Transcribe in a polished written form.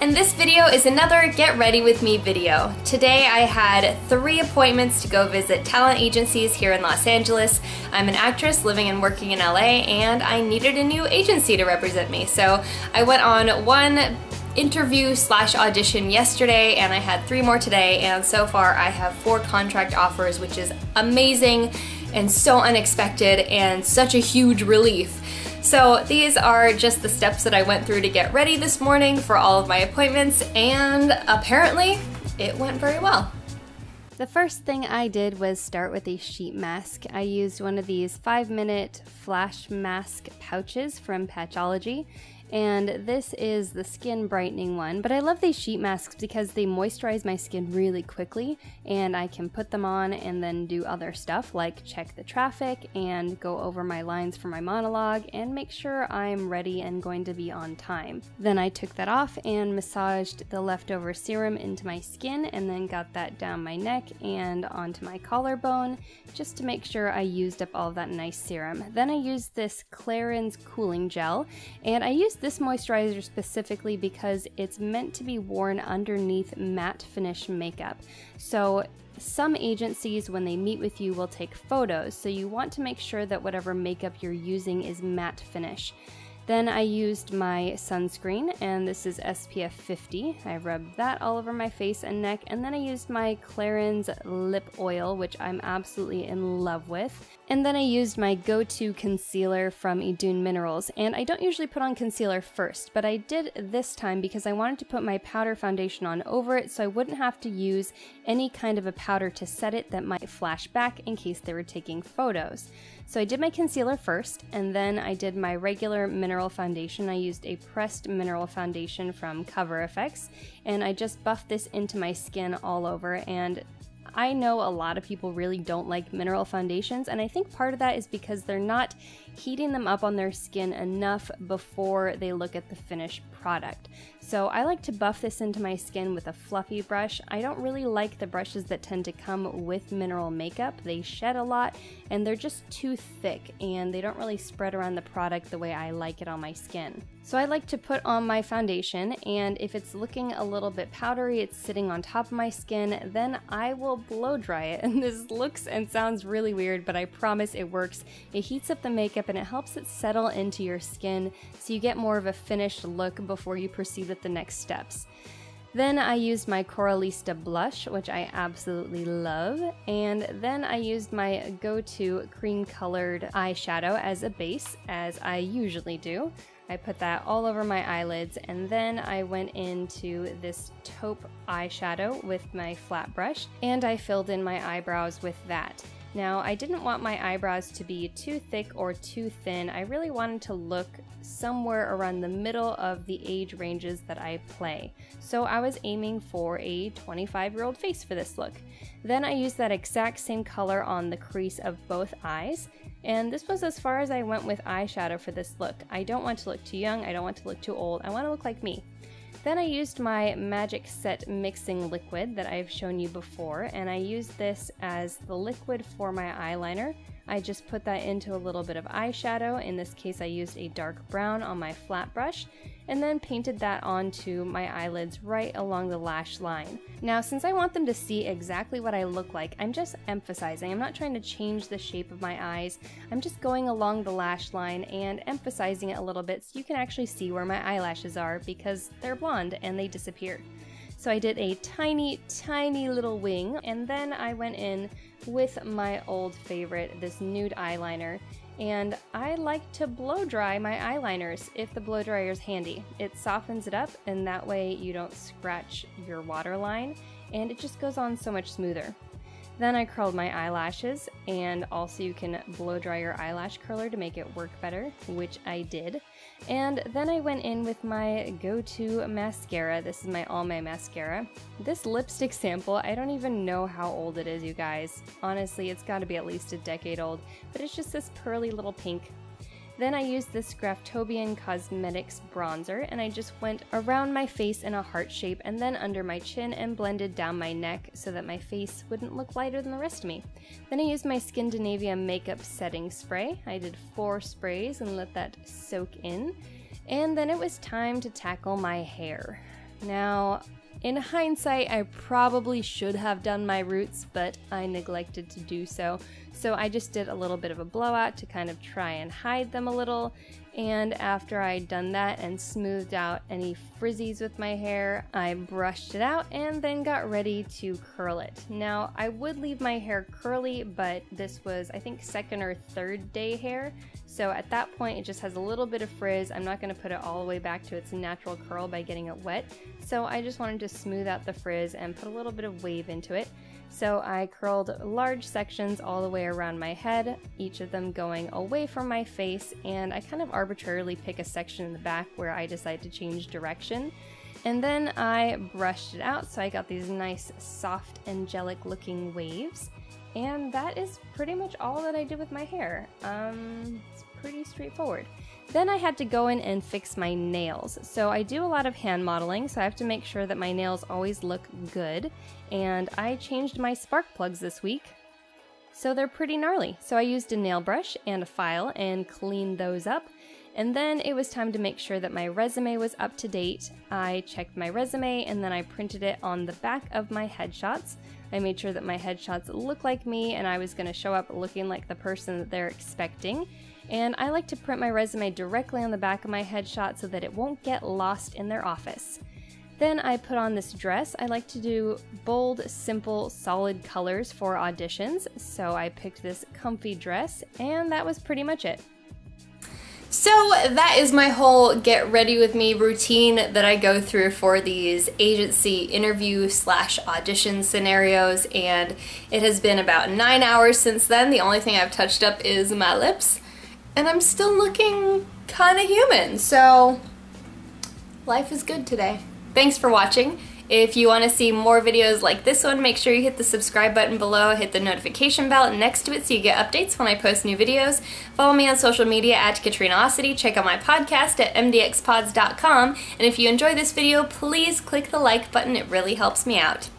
and this video is another Get Ready With Me video. Today I had 3 appointments to go visit talent agencies here in Los Angeles. I'm an actress living and working in LA, and I needed a new agency to represent me. So I went on one interview/audition yesterday, and I had 3 more today, and so far I have 4 contract offers, which is amazing and so unexpected and such a huge relief. So these are just the steps that I went through to get ready this morning for all of my appointments, and apparently it went very well. The first thing I did was start with a sheet mask. I used one of these 5-minute flash mask pouches from Patchology, and this is the skin brightening one. But I love these sheet masks because they moisturize my skin really quickly, and I can put them on and then do other stuff like check the traffic and go over my lines for my monologue and make sure I'm ready and going to be on time. Then I took that off and massaged the leftover serum into my skin, and then got that down my neck and onto my collarbone just to make sure I used up all of that nice serum. Then I used this Clarins cooling gel, and I used this moisturizer specifically because it's meant to be worn underneath matte finish makeup. So some agencies, when they meet with you, will take photos, so you want to make sure that whatever makeup you're using is matte finish. Then I used my sunscreen, and this is SPF 50. I rubbed that all over my face and neck, and then I used my Clarins lip oil, which I'm absolutely in love with. And then I used my go-to concealer from Idun Minerals, and I don't usually put on concealer first, but I did this time because I wanted to put my powder foundation on over it so I wouldn't have to use any kind of a powder to set it that might flash back in case they were taking photos. So I did my concealer first, and then I did my regular mineral foundation. I used a pressed mineral foundation from Cover FX, and I just buffed this into my skin all over. And I know a lot of people really don't like mineral foundations, and I think part of that is because they're not heating them up on their skin enough before they look at the finished product. So I like to buff this into my skin with a fluffy brush. I don't really like the brushes that tend to come with mineral makeup. They shed a lot, and they're just too thick, and they don't really spread around the product the way I like it on my skin. So I like to put on my foundation, and if it's looking a little bit powdery, it's sitting on top of my skin, then I will blow dry it. And this looks and sounds really weird, but I promise it works. It heats up the makeup and it helps it settle into your skin so you get more of a finished look before you proceed with the next steps. Then I used my Coralista blush, which I absolutely love, and then I used my go-to cream colored eyeshadow as a base, as I usually do. I put that all over my eyelids, and then I went into this taupe eyeshadow with my flat brush, and I filled in my eyebrows with that. Now, I didn't want my eyebrows to be too thick or too thin. I really wanted to look somewhere around the middle of the age ranges that I play. So I was aiming for a 25-year-old face for this look. Then I used that exact same color on the crease of both eyes. And this was as far as I went with eyeshadow for this look. I don't want to look too young, I don't want to look too old, I want to look like me. Then I used my Magic Set mixing liquid that I've shown you before, and I used this as the liquid for my eyeliner. I just put that into a little bit of eyeshadow. In this case, I used a dark brown on my flat brush, and then painted that onto my eyelids right along the lash line. Now, since I want them to see exactly what I look like, I'm just emphasizing. I'm not trying to change the shape of my eyes. I'm just going along the lash line and emphasizing it a little bit so you can actually see where my eyelashes are, because they're blonde and they disappear. So I did a tiny, tiny little wing, and then I went in with my old favorite, this nude eyeliner. And I like to blow dry my eyeliners if the blow dryer is handy. It softens it up, and that way you don't scratch your waterline, and it just goes on so much smoother. Then I curled my eyelashes, and also you can blow dry your eyelash curler to make it work better, which I did. And then I went in with my go-to mascara. This is my Almay mascara. This lipstick sample, I don't even know how old it is, you guys. Honestly, it's got to be at least a decade old, but it's just this pearly little pink. Then I used this Graftobian Cosmetics bronzer, and I just went around my face in a heart shape and then under my chin and blended down my neck so that my face wouldn't look lighter than the rest of me. Then I used my Skindinavia makeup setting spray. I did 4 sprays and let that soak in. And then it was time to tackle my hair. Now, in hindsight, I probably should have done my roots, but I neglected to do so. So I just did a little bit of a blowout to kind of try and hide them a little. And after I'd done that and smoothed out any frizzies with my hair, I brushed it out and then got ready to curl it. Now, I would leave my hair curly, but this was, I think, second or third day hair. So at that point, it just has a little bit of frizz. I'm not going to put it all the way back to its natural curl by getting it wet. So I just wanted to smooth out the frizz and put a little bit of wave into it. So I curled large sections all the way around my head, each of them going away from my face, and I kind of arbitrarily pick a section in the back where I decide to change direction. And then I brushed it out so I got these nice, soft, angelic looking waves. And that is pretty much all that I did with my hair. It's pretty straightforward. Then I had to go in and fix my nails. So I do a lot of hand modeling, so I have to make sure that my nails always look good. And I changed my spark plugs this week, so they're pretty gnarly. So I used a nail brush and a file and cleaned those up. And then it was time to make sure that my resume was up to date. I checked my resume and then I printed it on the back of my headshots. I made sure that my headshots looked like me and I was going to show up looking like the person that they're expecting. And I like to print my resume directly on the back of my headshot so that it won't get lost in their office. Then I put on this dress. I like to do bold, simple, solid colors for auditions. So I picked this comfy dress and that was pretty much it. So that is my whole get ready with me routine that I go through for these agency interview / audition scenarios, and it has been about 9 hours since then. The only thing I've touched up is my lips, and I'm still looking kind of human, so life is good today. Thanks for watching. If you want to see more videos like this one, make sure you hit the subscribe button below, hit the notification bell next to it so you get updates when I post new videos. Follow me on social media at Katrinaosity, check out my podcast at MDXpods.com, and if you enjoy this video, please click the like button, it really helps me out.